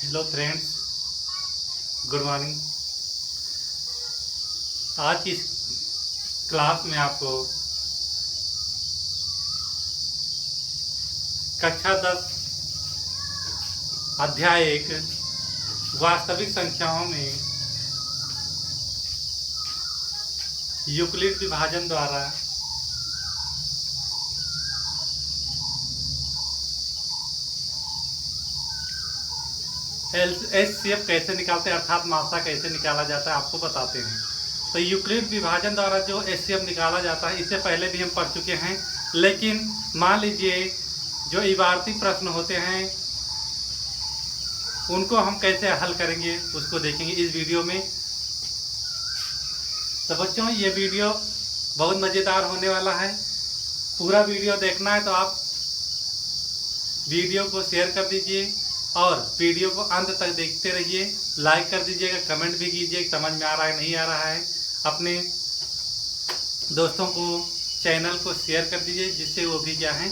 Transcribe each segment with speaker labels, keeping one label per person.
Speaker 1: Hello friends, good morning. आज की class में आपको कक्षा 10 अध्याय 1 वास्तविक संख्याओं में यूक्लिड विभाजन द्वारा एचसीएफ कैसे निकालते हैं, अर्थात मात्रा कैसे निकाला जाता है, आपको बताते हैं। तो यूक्लिड विभाजन द्वारा जो एचसीएफ निकाला जाता है, इससे पहले भी हम पढ़ चुके हैं, लेकिन मान लीजिए जो इबारती प्रश्न होते हैं उनको हम कैसे हल करेंगे उसको देखेंगे इस वीडियो में। तो बच्चों, ये वीडियो बहुत मज़ेदार होने वाला है। पूरा वीडियो देखना है तो आप वीडियो को शेयर कर दीजिए और वीडियो को अंत तक देखते रहिए। लाइक कर दीजिएगा, कमेंट भी कीजिए समझ में आ रहा है नहीं आ रहा है। अपने दोस्तों को चैनल को शेयर कर दीजिए जिससे वो भी क्या है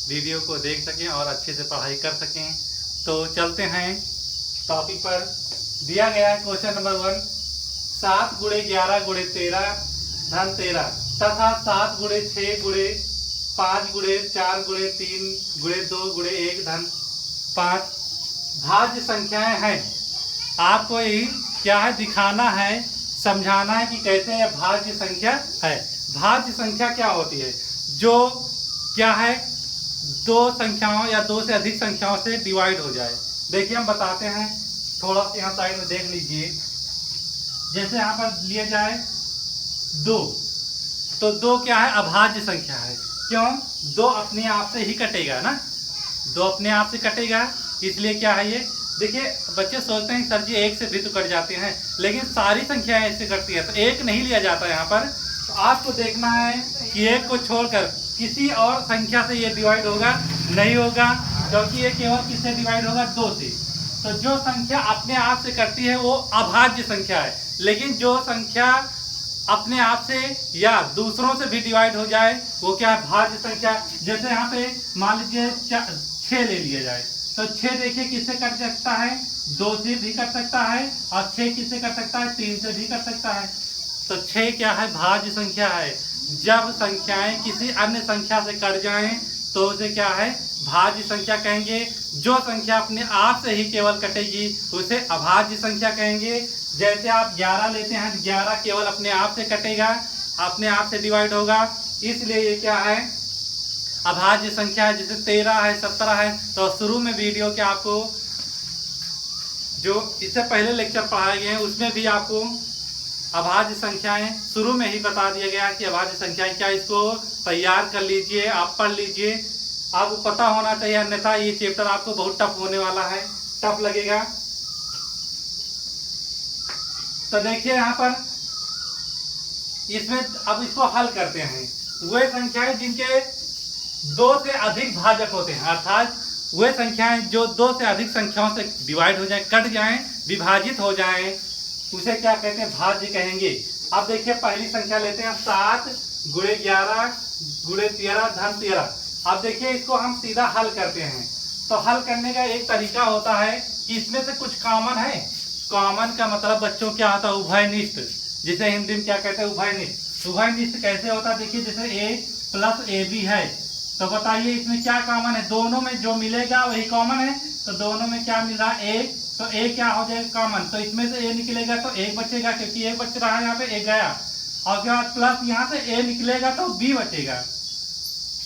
Speaker 1: वीडियो को देख सकें और अच्छे से पढ़ाई कर सकें। तो चलते हैं टॉपिक पर। दिया गया है क्वेश्चन नंबर 1, 7 × 11 × 13 धन 13 तथा 7 × 6 × 5 × 4 × 3 × 2 × 1 धन 5 भाज्य संख्याएं हैं। आपको यही क्या है दिखाना है, समझाना है कि कैसे यह भाज्य संख्या है। भाज्य संख्या क्या होती है? जो क्या है दो संख्याओं या दो से अधिक संख्याओं से डिवाइड हो जाए। देखिए हम बताते हैं, थोड़ा सा यहाँ साइड में देख लीजिए। जैसे यहाँ पर लिया जाए 2, तो 2 क्या है अभाज्य संख्या है। क्यों? 2 अपने आप से ही कटेगा ना, 2 अपने आप से कटेगा, इसलिए क्या है ये। देखिए बच्चे सोचते हैं सर जी 1 से भी तो कट जाते हैं, लेकिन सारी संख्याएं ऐसे कटती है तो 1 नहीं लिया जाता यहाँ पर। तो आपको देखना है कि 1 को छोड़कर किसी और संख्या से ये डिवाइड होगा नहीं होगा, क्योंकि ये केवल किससे डिवाइड होगा 2 से। तो जो संख्या अपने आप से कटती है वो अभाज्य संख्या है, लेकिन जो संख्या अपने आप से या दूसरों से भी डिवाइड हो जाए वो क्या है भाज्य संख्या। जैसे यहाँ पे मान लीजिए 6 ले लिया जाए, तो 6 देखिए किससे कट सकता है, 2 से भी कट सकता है, और 6 किससे कट सकता है, 3 से भी कट सकता है। तो 6 क्या है भाज्य संख्या है। जब संख्याएं किसी अन्य संख्या से कट जाएं तो उसे क्या है भाज्य संख्या कहेंगे। जो संख्या अपने आप से ही केवल कटेगी उसे अभाज्य संख्या कहेंगे। जैसे आप 11 लेते हैं, 11 केवल अपने आप से कटेगा, अपने आप से डिवाइड होगा, इसलिए ये क्या है अभाज्य संख्या है। जैसे 13 है, 17 है। तो शुरू में वीडियो के आपको जो इससे पहले लेक्चर पढ़ाए गए हैं उसमें भी आपको अभाज्य संख्याएं शुरू में ही बता दिया गया कि अभाज्य संख्याएं क्या। इसको तैयार कर लीजिए, आप पढ़ लीजिए, आपको पता होना चाहिए, अन्यथा ये चैप्टर आपको बहुत टफ होने वाला है, टफ लगेगा। तो देखिए यहाँ पर इसमें अब इसको हल करते हैं। वे संख्याएं जिनके 2 से अधिक भाजक होते हैं, अर्थात वे संख्याएं जो 2 से अधिक संख्याओं से डिवाइड हो जाएं, कट जाएं, विभाजित हो जाएं, उसे क्या कहते हैं भाज्य कहेंगे। अब देखिए पहली संख्या लेते हैं 7 × 11 × 13 धन 13। अब देखिए इसको हम सीधा हल करते हैं। तो हल करने का एक तरीका होता है कि इसमें से कुछ कॉमन है। कॉमन का मतलब बच्चों क्या होता है उभयनिष्ठ, जिसे हिंदी में क्या कहते हैं उभयनिष्ठ। उभयनिष्ठ कैसे होता है? देखिए जैसे a + ab है, तो बताइए इसमें क्या कॉमन है? दोनों में जो मिलेगा वही कॉमन है। तो दोनों में क्या मिल रहा है 1, तो a क्या हो जाएगा कॉमन, तो इसमें से a निकलेगा तो 1 बचेगा, क्योंकि 1 बच रहा है, यहाँ पे 1 गया, और उसके बाद प्लस यहाँ से a निकलेगा तो b बचेगा।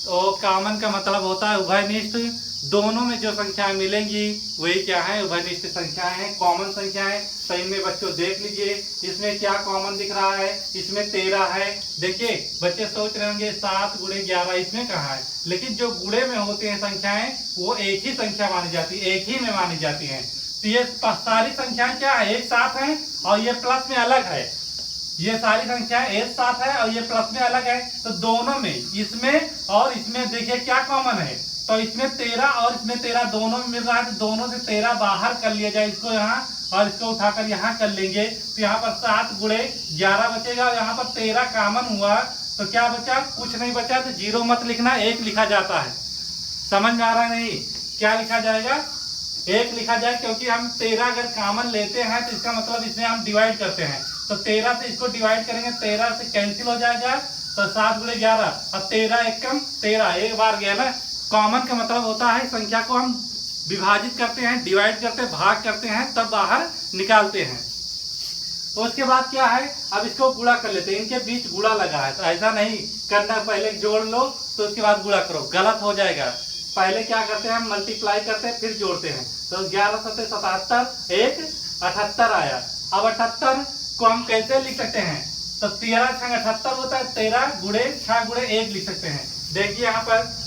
Speaker 1: तो कॉमन का मतलब होता है उभयनिष्ठ। दोनों में जो संख्याएं मिलेंगी वही क्या है उभयनिष्ठ संख्याएं हैं, कॉमन संख्याएं। तो इनमें बच्चों देख लीजिए इसमें क्या कॉमन दिख रहा है, इसमें 13 है। देखिए बच्चे सोच रहे होंगे 7 × 11 इसमें कहाँ है, लेकिन जो गुणे में होते हैं संख्याएं वो एक ही संख्या मानी जाती है, एक ही में मानी जाती है। तो ये सारी संख्याएं क्या है एक साथ है, और ये प्लस में अलग है। ये सारी संख्याएं एक साथ है और ये प्लस में अलग है। तो दोनों में इसमें और इसमें देखिए क्या कॉमन है, तो इसमें 13 और इसमें 13 दोनों में मिल रहा है। तो दोनों से 13 बाहर कर लिया जाए इसको यहाँ, और इसको उठाकर यहाँ कर लेंगे। तो यहाँ पर 7 × 11 बचेगा, और यहाँ पर 13 कॉमन हुआ तो क्या बचा, कुछ नहीं बचा। तो 0 मत लिखना, 1 लिखा जाता है। समझ में आ रहा है नहीं? क्या लिखा जाएगा 1 लिखा जाए, क्योंकि हम 13 अगर कॉमन लेते हैं तो इसका मतलब इसमें हम डिवाइड करते हैं, तो 13 से इसको डिवाइड करेंगे, 13 से कैंसिल हो जाएगा, तो 7 गुणे 11, अब 13 एकम 13, एक बार गया ना। कॉमन का मतलब होता है संख्या को हम विभाजित करते हैं, डिवाइड करते हैं, भाग करते हैं, तब बाहर निकालते हैं। तो उसके बाद क्या है, अब इसको गुणा कर लेते हैं, इनके बीच गुणा लगा है, तो ऐसा नहीं करना, पहले जोड़ लो तो उसके बाद गुणा करो, गलत हो जाएगा। पहले क्या करते हैं, हम मल्टीप्लाई करते हैं फिर जोड़ते हैं, तो 11 सत्ते 77, 1 78 आया। अब 78 को हम कैसे लिख सकते हैं, तो 13 छंग 78 होता है, 13 गुणे 6 गुणे 1 लिख सकते हैं। देखिए यहाँ पर,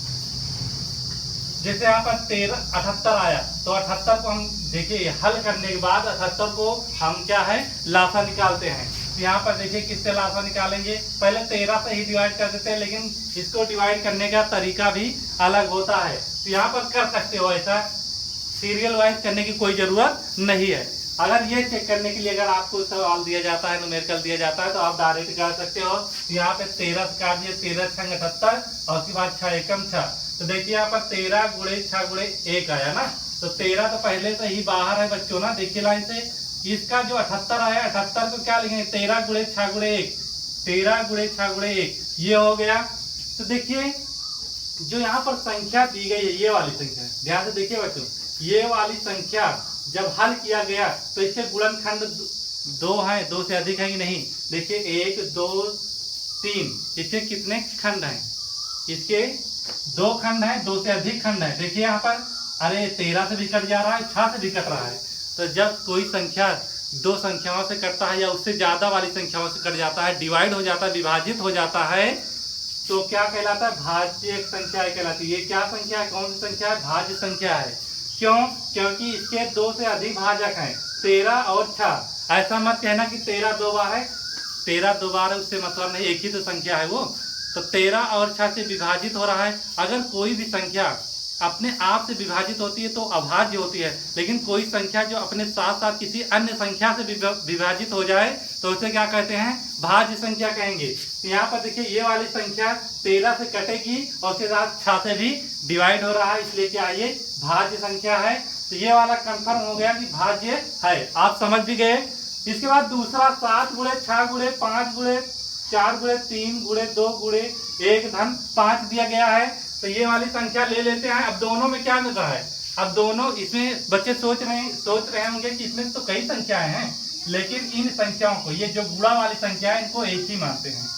Speaker 1: जैसे यहाँ पर 13 78 आया, तो 78 को हम देखिए हल करने के बाद 78 को हम क्या है लासा निकालते हैं। तो यहाँ पर देखिए किससे लासा निकालेंगे, पहले 13 से ही डिवाइड कर देते हैं, लेकिन इसको डिवाइड करने का तरीका भी अलग होता है, तो यहाँ पर कर सकते हो, ऐसा सीरियल वाइज करने की कोई जरूरत नहीं है। अगर ये चेक करने के लिए अगर आपको सवाल दिया जाता है, न्यूमेरिकल दिया जाता है, तो आप डायरेक्ट कर सकते हो। तो यहाँ पे 13 से काट दिए, 13 छंग 78 और उसके बाद 6 एकम 6, तो देखिए यहाँ पर 13 गुणे 6 गुणे 1 आया ना, तो 13 तो पहले से ही बाहर है बच्चों ना, देखिए लाइन से। इसका जो 78 आया, 78 को क्या लिखेंगे, 13 गुणे 6 गुणे 1, 13 गुणे 6 गुणे 1, ये हो गया। तो देखिए जो यहाँ पर संख्या दी गई है, ये वाली संख्या, ध्यान से देखिए बच्चों, ये वाली संख्या जब हल किया गया तो इसके गुणनखंड 2 है, 2 से अधिक है कि नहीं, देखिए 1 2 3, इसके कितने खंड हैं, इसके 2 खंड हैं, 2 से अधिक खंड है। देखिए यहाँ पर, अरे 13 से भी कट जा रहा है, 6 से भी कट रहा है। तो जब कोई संख्या 2 संख्याओं से कटता है या उससे ज्यादा वाली संख्याओं से कट जाता है, डिवाइड हो जाता है, विभाजित हो जाता है, तो क्या कहलाता है, भाज्य संख्या कहलाती है। ये क्या संख्या है, कौन सी संख्या है, भाज्य संख्या है। क्यों, क्योंकि इसके 2 से अधिक भाजक हैं, 13 और 6। ऐसा मत कहना कि 13 2 बार है, 13 2 बार है उससे मतलब नहीं, एक ही तो संख्या है वो। तो 13 और 6 से विभाजित हो रहा है। अगर कोई भी संख्या अपने आप से विभाजित होती है तो अभाज्य होती है, लेकिन कोई संख्या जो अपने साथ साथ किसी अन्य संख्या से विभाजित हो जाए तो उसे क्या कहते हैं, भाज्य संख्या कहेंगे। तो यहाँ पर देखिए ये वाली संख्या 13 से कटेगी और उसके साथ 6 से भी डिवाइड हो रहा है, इसलिए क्या ये भाज्य संख्या है। तो ये वाला कंफर्म हो गया कि भाज्य है, आप समझ भी गए। इसके बाद दूसरा 7 गुणे 6 गुणे 5 गुणे 4 गुणे 3 गुणे 2 गुणे 1 धन 5 दिया गया है। तो ये वाली संख्या ले लेते हैं। अब दोनों में क्या मिल रहा है, अब दोनों इसमें बच्चे सोच रहे होंगे कि इसमें तो कई संख्याएं हैं, लेकिन इन संख्याओं को, ये जो गुणा वाली संख्या है, इनको एक ही मानते हैं।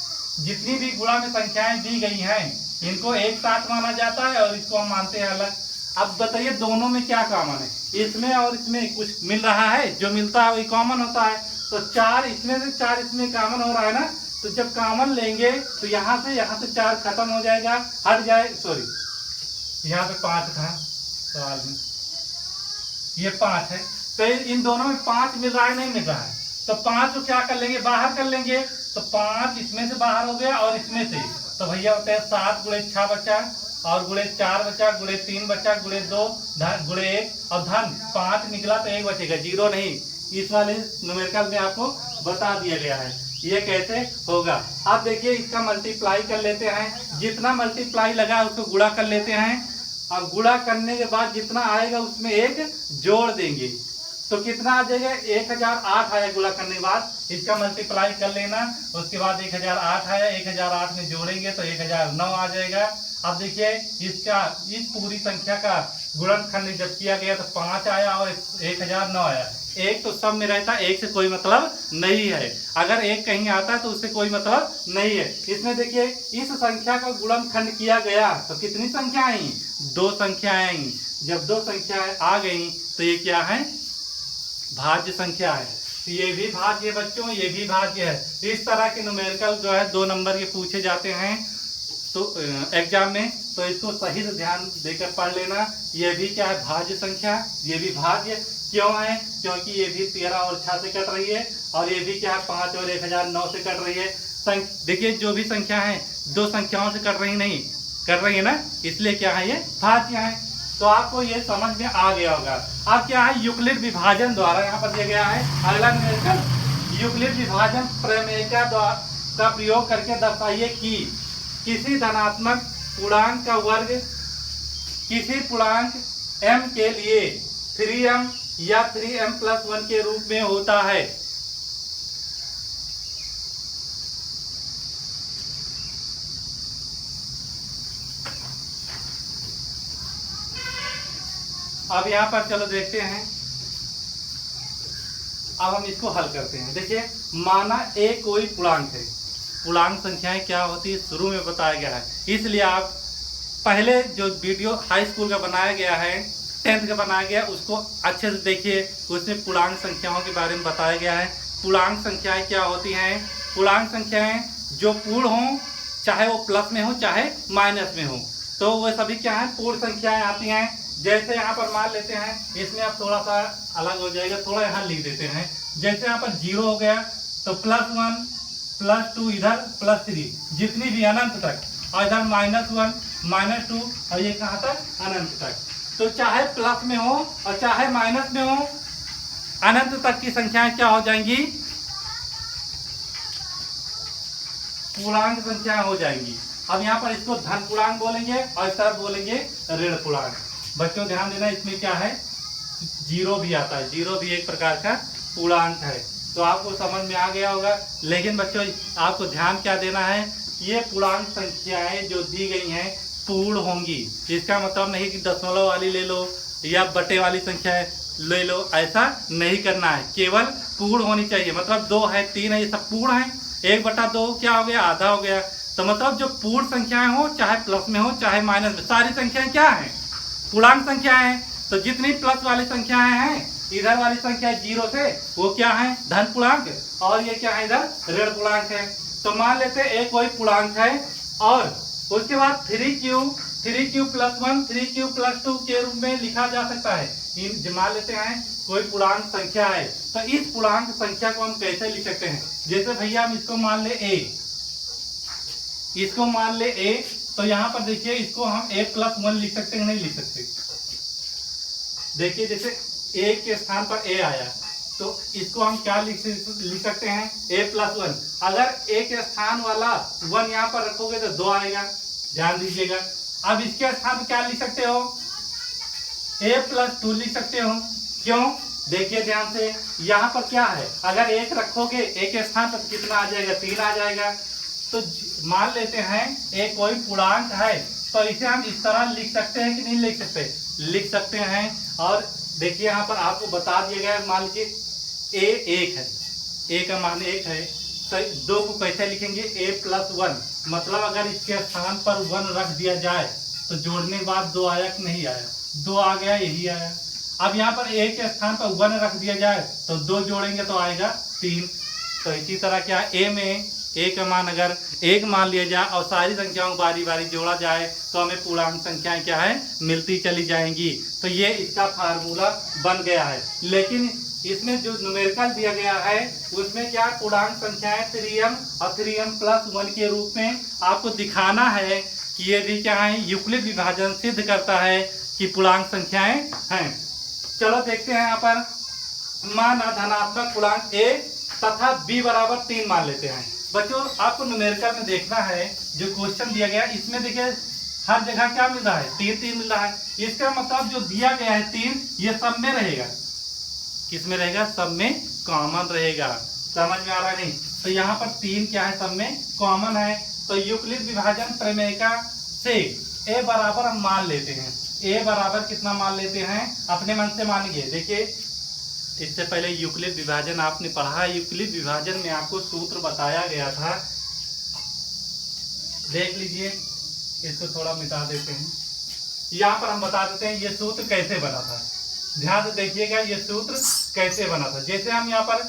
Speaker 1: जितनी भी गुणा में संख्याएं दी गई हैं इनको एक साथ माना जाता है और इसको हम मानते हैं अलग। अब बताइए दोनों में क्या कॉमन है, इसमें और इसमें कुछ मिल रहा है, जो मिलता है वही कॉमन होता है। तो 4 इसमें से 4 इसमें कॉमन हो रहा है ना, तो जब कॉमन लेंगे तो यहाँ से 4 खत्म हो जाएगा, हट जाए, सॉरी यहाँ पे 5 था सवाल में, ये 5 है, तो इन दोनों में 5 मिल रहा है, नहीं मिल रहा है, तो 5 को क्या कर लेंगे, बाहर कर लेंगे। तो 5 इसमें से बाहर हो गया और इसमें से, तो भैया होते हैं 7 गुणे 6 बचा और गुणे 4 बचा, गुणे 3 बचा, गुणे 2 गुणे 1 और धन 5 निकला तो 1 बचेगा, 0 नहीं। इस वाले न्यूमेरिकल में आपको बता दिया गया है ये कैसे होगा। आप देखिए इसका मल्टीप्लाई कर लेते हैं, जितना मल्टीप्लाई लगा उसको गुणा कर लेते हैं, और गुणा करने के बाद जितना आएगा उसमें 1 जोड़ देंगे, तो कितना आ जाएगा, 1008 आया गुणा करने के बाद। इसका मल्टीप्लाई कर लेना, उसके बाद 1008 आया, 1008 में जोड़ेंगे तो 1009 आ जाएगा। अब देखिए इसका, इस पूरी संख्या का गुणनखंड जब किया गया तो 5 आया और 1009 आया। एक तो सब में रहता है, एक से कोई मतलब नहीं है, अगर एक कहीं आता है तो उससे कोई मतलब नहीं है। इसमें देखिए इस संख्या का गुणनखंड किया गया तो कितनी संख्या आई, 2 संख्याएं आई। जब 2 संख्याएं आ गई तो ये क्या है, भाज्य संख्या है। तो ये भी भाज्य है बच्चों, ये भी भाज्य है। इस तरह के न्यूमेरिकल जो है 2 नंबर के पूछे जाते हैं तो एग्जाम में, तो इसको सही से ध्यान देकर पढ़ लेना। ये भी क्या है, भाज्य संख्या, ये भी भाज्य क्यों है, क्योंकि ये भी 13 और 6 से कट रही है, और ये भी क्या है 5 और 1009 से कट रही है। देखिए जो भी संख्या है 2 संख्याओं से कट रही नहीं, कर रही है ना, इसलिए क्या है ये भाज्य है। तो आपको ये समझ में आ गया होगा। अब क्या है, यूक्लिड विभाजन द्वारा यहाँ पर दिया गया है अगला न्यूमेरिकल, यूक्लिड विभाजन प्रमेय का प्रयोग करके दर्शाइए कि किसी धनात्मक पूर्णांक का वर्ग किसी पूर्णांक m के लिए 3m या 3m+1 के रूप में होता है। अब यहां पर चलो देखते हैं, अब हम इसको हल करते हैं। देखिए, माना ए कोई पूर्णांक है। पूर्णांक संख्याएं क्या होती है शुरू में बताया गया है, इसलिए आप पहले जो वीडियो हाई स्कूल का बनाया गया है, 10th का बनाया गया, उसको अच्छे से देखिए। उसमें पूर्णांक संख्याओं के बारे में बताया गया है। पूर्णांक संख्याएं क्या होती हैं? पूर्णांक संख्याएं जो पूर्ण हो, चाहे वो प्लस में हो चाहे माइनस में हो, तो वो सभी क्या है? पूर्ण संख्याएं आती हैं। जैसे यहाँ पर मान लेते हैं, इसमें आप थोड़ा सा अलग हो जाएगा, थोड़ा यहाँ लिख देते हैं। जैसे यहाँ पर 0 हो गया तो +1 +2 इधर +3, जितनी भी अनंत तक, और इधर -1 -2 और ये कहाँ तक? अनंत तक। तो चाहे प्लस में हो और चाहे माइनस में हो, अनंत तक की संख्याएं क्या हो जाएंगी? पूर्णांक संख्या हो जाएंगी। अब यहाँ पर इसको धन पूर्णांक बोलेंगे और इस तरफ बोलेंगे ऋण पूर्णांक। बच्चों ध्यान देना, इसमें क्या है? 0 भी आता है। 0 भी एक प्रकार का पूर्णांक है। तो आपको समझ में आ गया होगा। लेकिन बच्चों आपको ध्यान क्या देना है? ये पूर्णांक संख्याएं जो दी गई हैं पूर्ण होंगी। इसका मतलब नहीं कि दशमलव वाली ले लो या बटे वाली संख्या ले लो, ऐसा नहीं करना है। केवल पूर्ण होनी चाहिए। मतलब 2 है 3 है, ये सब पूर्ण है। 1/2 क्या हो गया? आधा हो गया। तो मतलब जो पूर्ण संख्याएं हो, चाहे प्लस में हो चाहे माइनस में, सारी संख्याएं क्या है? पूर्णांक संख्याएं हैं। तो जितनी प्लस वाली संख्याएं हैं, इधर वाली संख्या 0 से, वो क्या है? धन पूर्णांक। और ये क्या है? इधर ऋण पूर्णांक है। तो मान लेते हैं एक कोई पूर्णांक है और उसके बाद 3q +1 3q +2 के रूप में लिखा जा सकता है। मान लेते हैं कोई पूर्णांक संख्या है, तो इस पूर्णांक संख्या को हम कैसे लिख सकते हैं? जैसे भैया हम इसको मान ले a, इसको मान ले a, तो यहाँ पर देखिए इसको हम a+1 लिख सकते हैं, नहीं लिख सकते? देखिए जैसे a के स्थान पर a आया, तो इसको हम क्या लिख सकते हैं? a+1। अगर a के स्थान वाला 1 यहाँ पर रखोगे तो 2 आएगा, ध्यान दीजिएगा। अब इसके स्थान पर क्या लिख सकते हो? a+2 लिख सकते हो। क्यों? देखिए ध्यान से, यहाँ पर क्या है? अगर 1 रखोगे a के स्थान पर कितना आ जाएगा? 3 आ जाएगा। तो मान लेते हैं a कोई पूर्णांक है, तो इसे हम इस तरह लिख सकते हैं कि नहीं लिख सकते? लिख सकते हैं। और देखिए यहाँ पर आपको बता दिया गया है, मान लीजिए a 1 है, a का मान 1 है, तो 2 को कैसे लिखेंगे? a+1। मतलब अगर इसके स्थान पर 1 रख दिया जाए तो जोड़ने के बाद 2 आया कि नहीं आया? 2 आ गया, यही आया। अब यहाँ पर a के स्थान पर 1 रख दिया जाए तो 2 जोड़ेंगे तो आएगा 3। तो इसी तरह क्या a में a का मान अगर 1 मान लिया जाए और सारी संख्याओं को बारी बारी जोड़ा जाए तो हमें पूर्णांक संख्याएं क्या है? मिलती चली जाएंगी। तो ये इसका फार्मूला बन गया है। लेकिन इसमें जो न्यूमेरिकल दिया गया है उसमें क्या? पूर्णांक संख्याएं 3m और 3m+1 के रूप में आपको दिखाना है कि ये भी क्या है? यूक्लिड विभाजन सिद्ध करता है कि पूर्णांक संख्याएं हैं। चलो देखते हैं यहाँ पर। माना धनात्मक पूर्णांक a तथा b बराबर 3 मान लेते हैं। बच्चों आपको न्यूमेरिकल में देखना है, जो क्वेश्चन दिया गया इसमें देखिए हर जगह क्या मिल रहा है? 3 मिल रहा है। इसका मतलब जो दिया गया है 3, ये सब में रहेगा। किस में रहेगा? सब में कॉमन रहेगा। समझ में आ रहा है नहीं? तो यहाँ पर 3 क्या है? सब में कॉमन है। तो यूक्लिड विभाजन प्रमेय से a बराबर हम मान लेते हैं। a बराबर कितना मान लेते हैं? अपने मन से मानिए। देखिए इससे पहले यूक्लिड विभाजन आपने पढ़ा है। यूक्लिड विभाजन में आपको सूत्र बताया गया था, देख लीजिए। इसको थोड़ा मिटा देते हैं। यहाँ पर हम बता देते हैं ये सूत्र कैसे बना था। ध्यान से देखिएगा ये सूत्र कैसे बना था। जैसे हम यहाँ पर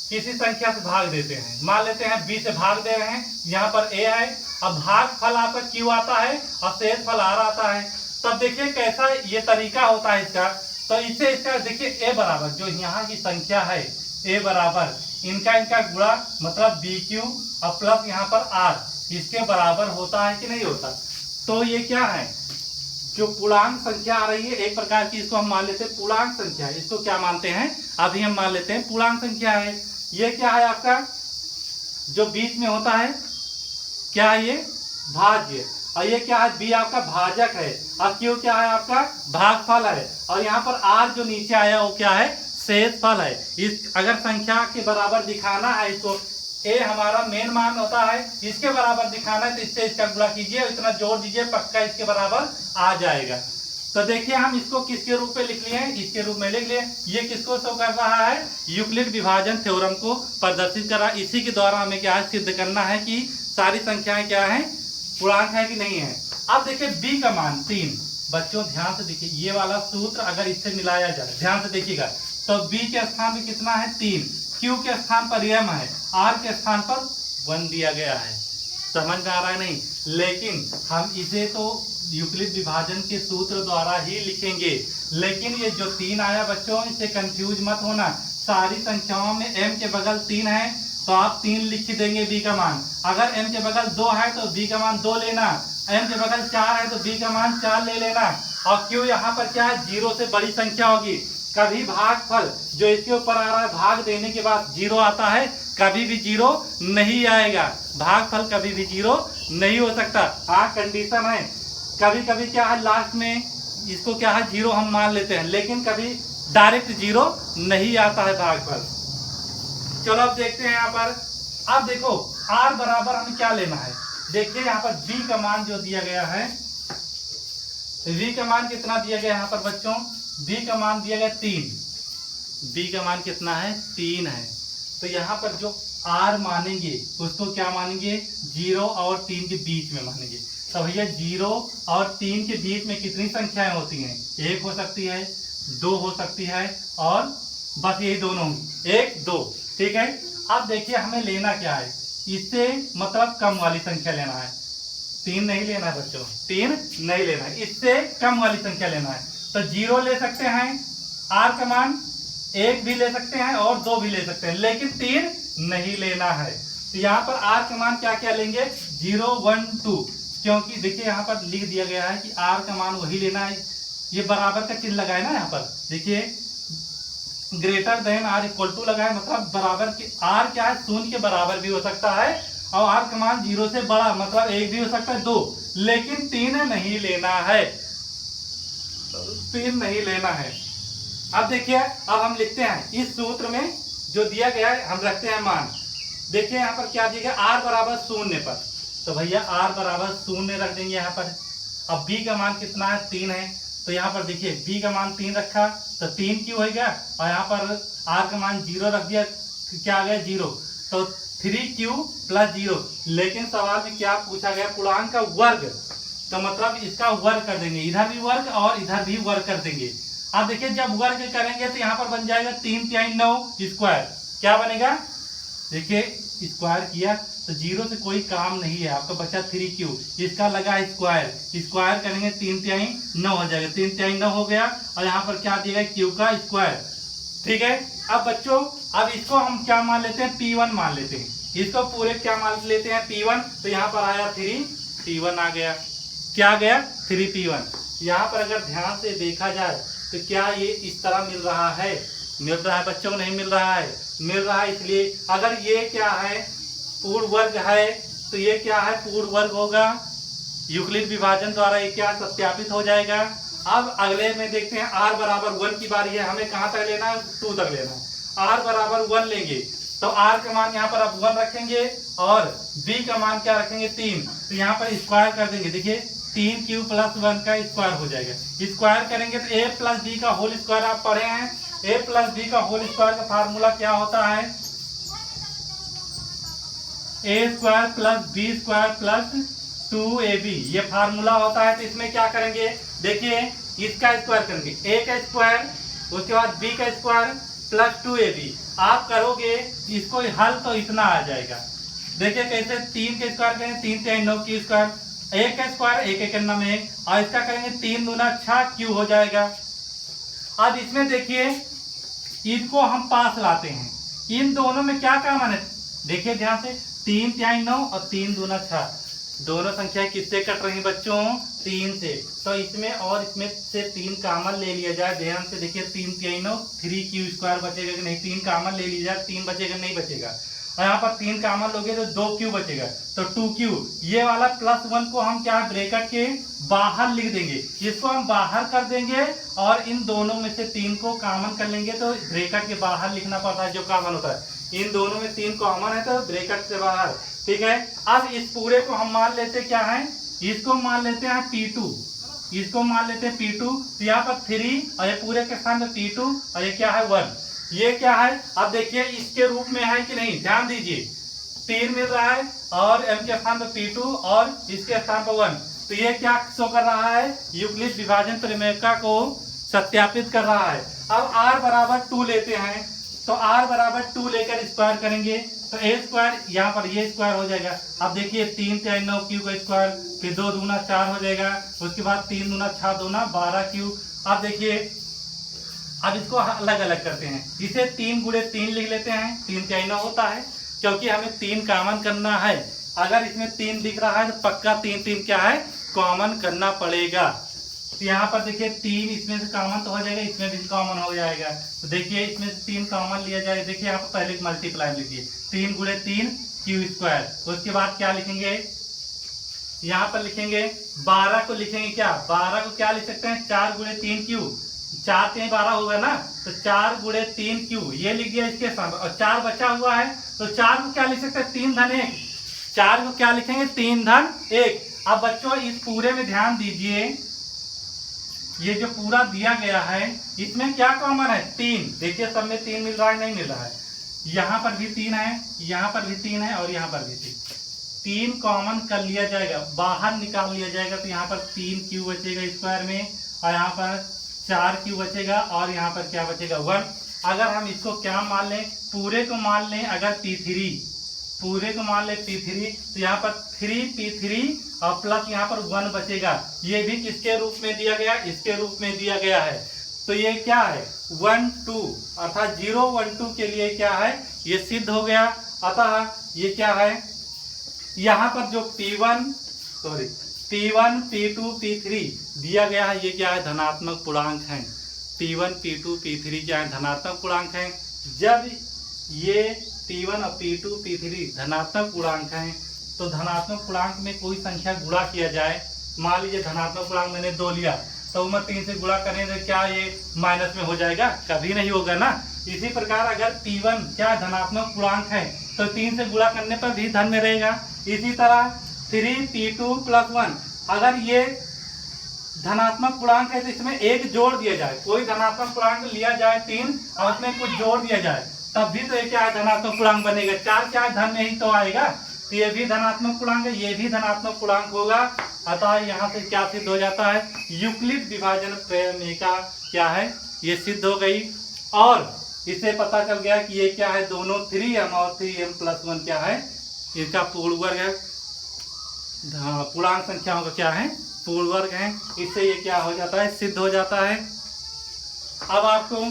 Speaker 1: किसी संख्या से भाग देते हैं, मान लेते हैं b से भाग दे रहे हैं, यहाँ पर a है। अब भाग फल आपका q आता है और शेष फल r आता है। तब देखिए कैसा ये तरीका होता है इसका। तो इसे इसका देखिए a बराबर, जो यहाँ की संख्या है a बराबर इनका गुणा, मतलब bq और प्लस यहाँ पर r, इसके बराबर होता है कि नहीं होता? तो ये क्या है? जो पूर्णांक संख्या आ रही है एक प्रकार की, इसको हम मान लेते हैं पूर्णांक संख्या। इसको क्या मानते हैं? अभी हम मान लेते हैं पूर्णांक संख्या है। ये क्या है आपका? जो बीच में होता है क्या है? ये भाज्य। और ये क्या है, बी आपका भाजक है, और क्यू क्या है आपका भागफल है, और यहाँ पर आर जो नीचे आया वो क्या है, शेषफल है। इस अगर संख्या के बराबर दिखाना है इसको, ए हमारा मेन मान होता है, इसके बराबर दिखाना है तो इससे इसका गुणा कीजिए, इतना जोड़ दीजिए, पक्का इसके बराबर आ जाएगा। तो देखिए हम इसको किसके रूप में लिख लिए हैं, इसके रूप में लिख लिए। ये किसको शो कर रहा है, यूक्लिड विभाजन थ्योरम को प्रदर्शित कर रहा है। इसी के द्वारा हमें क्या है, सिद्ध करना है कि सारी संख्याएं क्या है, पूर्णांक है कि नहीं है। अब देखिए बी का मान 3, बच्चों ध्यान से देखिए, ये वाला सूत्र अगर इससे मिलाया जाए, ध्यान से देखिएगा, तो बी के स्थान पे कितना है 3, क्यू के स्थान पर m है, आर के स्थान पर 1 दिया गया है। समझ में आ रहा है नहीं, लेकिन हम इसे तो यूक्लिड विभाजन के सूत्र द्वारा ही लिखेंगे, लेकिन ये जो 3 आया बच्चों, इससे कंफ्यूज मत होना। सारी संख्याओं में m के बगल 3 है तो आप 3 लिख देंगे बी का मान। अगर m के बगल 2 है तो बी का मान 2 लेना, m के बगल 4 है तो बी का मान 4 ले लेना। और क्यों यहाँ पर क्या है, 0 से बड़ी संख्या होगी। कभी भागफल जो इसके ऊपर आ रहा है, भाग देने के बाद 0 आता है, कभी भी 0 नहीं आएगा। भागफल कभी भी 0 नहीं हो सकता। हाँ कंडीशन है, कभी कभी क्या है लास्ट में इसको क्या है 0 हम मान लेते हैं, लेकिन कभी डायरेक्ट 0 नहीं आता है भागफल। चलो अब देखते हैं यहाँ पर। अब देखो r बराबर हमें क्या लेना है, देखिए यहाँ पर b का मान जो दिया गया है, v का मान कितना दिया गया यहाँ पर बच्चों, b का मान दिया गया 3, b का मान कितना है 3 है। तो यहाँ पर जो r मानेंगे उसको क्या मानेंगे, 0 और 3 के बीच में मानेंगे। तो भैया 0 और 3 के बीच में कितनी संख्याएं होती हैं, 1 हो सकती है, 2 हो सकती है, और बस यही दोनों होंगी, 1 2, ठीक है। अब देखिए हमें लेना क्या है, इससे मतलब कम वाली संख्या लेना है, 3 नहीं लेना है बच्चों, 3 नहीं लेना है, इससे कम वाली संख्या लेना है। तो 0 ले सकते हैं, r का मान 1 भी ले सकते हैं और 2 भी ले सकते हैं, लेकिन 3 नहीं लेना है। तो यहाँ पर r का मान क्या क्या लेंगे, 0 1 2, क्योंकि देखिए यहाँ पर लिख दिया गया है कि r का मान वही लेना है। ये बराबर का चिन्ह लगाए ना, यहाँ पर देखिए greater than or equal to लगाए, मतलब बराबर के r क्या है, 0 के बराबर भी हो सकता है, और r का मान 0 से बड़ा मतलब 1 भी हो सकता है, 2, लेकिन 3 नहीं लेना है, 3 नहीं लेना है। अब देखिए अब हम लिखते हैं इस सूत्र में जो दिया गया है, हम रखते हैं मान। देखिए यहाँ पर क्या दिया गया, r बराबर 0 पर, तो भैया r बराबर 0 रख देंगे यहाँ पर। अब b का मान कितना है, 3 है, तो यहाँ पर देखिए b का मान 3 रखा तो 3 क्यों होगा, और यहाँ पर r का मान 0 रख दिया, क्या आ गया 0, तो 3q + 0। लेकिन सवाल में क्या पूछा गया, पूर्णांक का वर्ग, तो मतलब इसका वर्ग कर देंगे, इधर भी वर्ग और इधर भी वर्ग कर देंगे। अब देखिए जब वर्ग करेंगे तो यहाँ पर बन जाएगा 3 × 9 स्क्वायर, क्या बनेगा, देखिए स्क्वायर किया तो 0 से कोई काम नहीं है, आपका बचा 3q, इसका लगा स्क्वायर, स्क्वायर करेंगे 3 × 9 हो जाएगा, 3 × 9 हो गया, और यहाँ पर क्या दिया गया q का स्क्वायर, ठीक है। अब बच्चों अब इसको हम क्या मान लेते हैं, p1 मान लेते हैं, इसको पूरे क्या मान लेते हैं p1, तो यहाँ पर आया 3p1 आ गया, क्या आ गया 3p1। यहाँ पर अगर ध्यान से देखा जाए तो क्या ये इस तरह मिल रहा है, मिल रहा है बच्चों, नहीं मिल रहा है, मिल रहा है। इसलिए अगर ये क्या है पूर्ण वर्ग है तो ये क्या है पूर्ण वर्ग होगा, यूक्लिड विभाजन द्वारा ये क्या सत्यापित हो जाएगा। अब अगले में देखते हैं r बराबर 1 की बारी है, हमें कहाँ तक लेना है, 2 तक लेना है। r बराबर 1 लेंगे तो r का मान यहाँ पर अब 1 रखेंगे और b का मान क्या रखेंगे 3, तो यहाँ पर स्क्वायर कर देंगे, देखिए 3q + 1 का स्क्वायर हो जाएगा, स्क्वायर करेंगे तो a + b का होल स्क्वायर आप पढ़े हैं, a + b का होल स्क्वायर का फार्मूला क्या होता है, a² + b² + 2ab, ये फार्मूला होता है। तो इसमें क्या करेंगे, देखिए इसका स्क्वायर करेंगे, a का स्क्वायर, उसके बाद b का स्क्वायर + 2ab, आप करोगे इसको हल तो इतना आ जाएगा, देखिए कैसे 3 के स्क्वायर करेंगे 3 × 9 की स्क्वायर, 1 का स्क्वायर 1 1 9 में, और इसका करेंगे 3 दूना 6 q हो जाएगा। अब इसमें देखिए इनको हम पास लाते हैं, इन दोनों में क्या कॉमन है, देखिए ध्यान से 3 × 9 और 3 दूना 6, दोनों संख्याएं किससे कट रही बच्चों, 3 से, तो इसमें और इसमें से 3 कॉमन ले लिया जाए, ध्यान से देखिए 3 × 9 3q² बचेगा कि नहीं, 3 कॉमन ले लिया जाए, 3 बचेगा नहीं बचेगा, और यहाँ पर 3 कॉमन लोगे तो 2q बचेगा, तो 2q। ये वाला +1 को हम क्या ब्रैकेट के बाहर लिख देंगे, इसको हम बाहर कर देंगे और इन दोनों में से 3 को कॉमन कर लेंगे, तो ब्रैकेट के बाहर लिखना पड़ता है जो कॉमन होता है। इन दोनों में 3 कॉमन है तो ब्रैकेट से बाहर, ठीक है। अब इस पूरे को हम मान लेते क्या है, इसको मान लेते हैं P2, इसको मान लेते हैं P2। तो यहाँ पर 3 और ये पूरे के स्थान पर P2 और ये क्या है 1, ये क्या है। अब देखिए इसके रूप में है कि नहीं, ध्यान दीजिए 3 मिल रहा है और m के स्थान पर P2 और इसके स्थान पर 1, तो ये क्या शो कर रहा है, यूक्लिड विभाजन प्रमेय को सत्यापित कर रहा है। अब r बराबर 2 लेते हैं, तो r बराबर 2 लेकर स्क्वायर करेंगे तो a स्क्वायर यहाँ पर ये स्क्वायर हो जाएगा। अब देखिए 3 3 9 q का स्क्वायर, फिर 2 दूना 4 हो जाएगा, उसके बाद 3 दूना 6 दूना 12 q। अब देखिए अब इसको अलग अलग करते हैं, इसे 3 गुणे 3 लिख लेते हैं, 3 3 9 होता है क्योंकि हमें 3 कॉमन करना है। अगर इसमें 3 दिख रहा है तो पक्का 3 3 क्या है कॉमन करना पड़ेगा। तो यहाँ पर देखिए 3 इसमें से कॉमन तो हो जाएगा, इसमें भी कॉमन हो जाएगा, तो देखिए इसमें से 3 कॉमन लिया जाए। देखिए यहाँ पर पहले मल्टीप्लाई लिखिए, 3 गुणे 3 q स्क्वायर, उसके बाद क्या लिखेंगे, यहाँ पर लिखेंगे 12 को लिखेंगे क्या, 12 को क्या लिख सकते हैं 4 गुणे 3 q, 4 3 12 होगा ना, तो 4 गुणे 3 q ये लिख दिया इसके साथ, और 4 बचा हुआ है तो 4 को क्या लिख सकते हैं 3 धन 1, 4 को क्या लिखेंगे 3 धन 1। अब बच्चों इस पूरे में ध्यान दीजिए, ये जो पूरा दिया गया है इसमें क्या कॉमन है 3, देखिए सब में 3 मिल रहा है नहीं मिल रहा है, यहाँ पर भी 3 है, यहाँ पर भी 3 है और यहाँ पर भी 3 कॉमन कर लिया जाएगा, बाहर निकाल लिया जाएगा, तो यहाँ पर 3q बचेगा स्क्वायर में और यहाँ पर 4q बचेगा और यहाँ पर क्या बचेगा 1। अगर हम इसको क्या मान लें, पूरे को मान लें, अगर P3 पूरे को मान लें P3, तो यहाँ पर 3P3 और प्लस यहाँ पर 1 बचेगा, ये भी किसके रूप में दिया गया, इसके रूप में दिया गया है। तो ये क्या है 1 2 अर्थात 0 1 2 के लिए क्या है ये सिद्ध हो गया। अतः ये क्या है, यहाँ पर जो P1 P2 P3 दिया गया है ये क्या है धनात्मक पूर्णांक है, P1 P2 P3 क्या है धनात्मक पूर्णांक है। जब ये P1 और P2 P3 धनात्मक पूर्णांक हैं तो धनात्मक पूर्णांक में कोई संख्या गुणा किया जाए, मान लीजिए धनात्मक पूर्णांक मैंने 2 लिया तो मैं 3 से गुणा करें तो क्या ये माइनस में हो जाएगा, कभी नहीं होगा ना। इसी प्रकार अगर P1 क्या धनात्मक पूर्णांक है तो 3 से गुणा करने पर भी धन में रहेगा। इसी तरह 3P2 + 1 अगर ये धनात्मक पूर्णांक है तो इसमें 1 जोड़ दिया जाए, कोई धनात्मक पूर्णांक लिया जाए 3 और उसमें कुछ जोड़ दिया जाए तब भी तो ये क्या है धनात्मक पूर्णांक बनेगा, 4 क्या है धन में ही तो आएगा, तो ये भी धनात्मक पूर्णांक है, ये भी धनात्मक पूर्णांक होगा। अतः यहाँ से क्या सिद्ध हो जाता है, यूक्लिड विभाजन प्रमेय क्या है ये सिद्ध हो गई। और इससे पता चल गया कि ये क्या है दोनों 3m और 3m + 1 क्या है इनका पूर्ण वर्ग है, पूर्णांक संख्याओं का क्या है पूर्ण वर्ग है। इससे ये क्या हो जाता है सिद्ध हो जाता है। अब आपको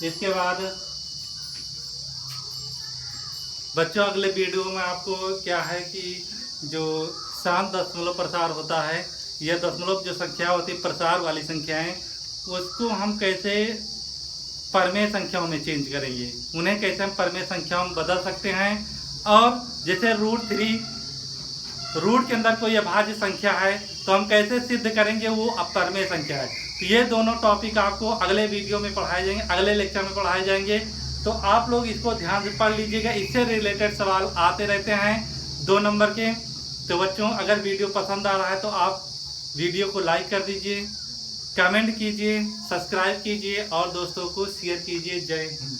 Speaker 1: इसके बाद बच्चों अगले वीडियो में आपको क्या है कि जो शांत दशमलव प्रसार होता है, यह दशमलव जो संख्या होती है प्रसार वाली संख्याएं, उसको हम कैसे परमेय संख्याओं में चेंज करेंगे, उन्हें कैसे हम परमेय संख्याओं में बदल सकते हैं। और जैसे √3 रूट के अंदर कोई अभाज्य संख्या है तो हम कैसे सिद्ध करेंगे वो अपरमेय संख्या है। तो ये दोनों टॉपिक आपको अगले वीडियो में पढ़ाए जाएंगे, अगले लेक्चर में पढ़ाए जाएंगे, तो आप लोग इसको ध्यान से पढ़ लीजिएगा। इससे रिलेटेड सवाल आते रहते हैं 2 नंबर के। तो बच्चों अगर वीडियो पसंद आ रहा है तो आप वीडियो को लाइक कर दीजिए, कमेंट कीजिए, सब्सक्राइब कीजिए और दोस्तों को शेयर कीजिए। जय हिंद।